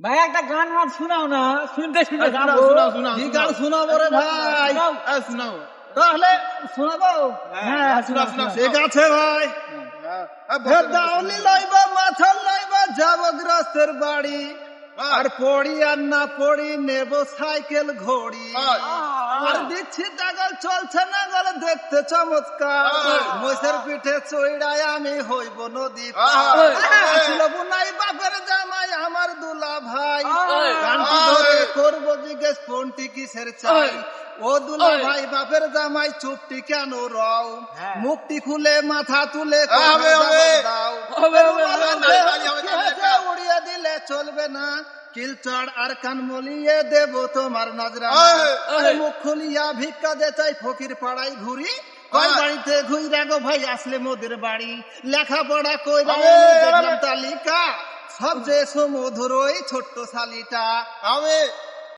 ভাই একটা গান মাছ শোনাও না, শুনতে শুনতে যাবো। কি গান শোনাবো রে ভাই? শোনাও। তাহলে শোনাবো? হ্যাঁ শোনাও, শোনাও। ঠিক আছে ভাই। হে দাউলি লইবা মাথা লইবা যাব গ্রস্তের বাড়ি, আর পড়ি আর না পড়ি নেব সাইকেল ঘড়ি, আর দিচ্ছি টাকা চলছে না গেলে দেখতে চমৎকার, মোষের পিঠে চড়াই আমি হইব নদী নাই বাপের জামাই আমার দুলা ভাই, গানটি ধরে করবো জিজ্ঞেস ফোনটি কিসের চাই, ও দুলা ভাই বাপের জামাই চুপটি কেন রও, মুখটি খুলে মাথা তুলে দাও, উড়িয়ে দিলে চলবে না, কিলচড় আর কান মলিয়ে দেব তোমার নজরানা, মুখ খুলিয়া ভিক্ষা দে চাই ফকির পাড়াই ঘুরি, কই বাড়িতে ঘুরি রাখো ভাই আসলে মোদের বাড়ি, লেখাপড়া কই দেখলাম তালিকা সবচেয়ে সুমধুর ওই ছোট্ট শালিটা।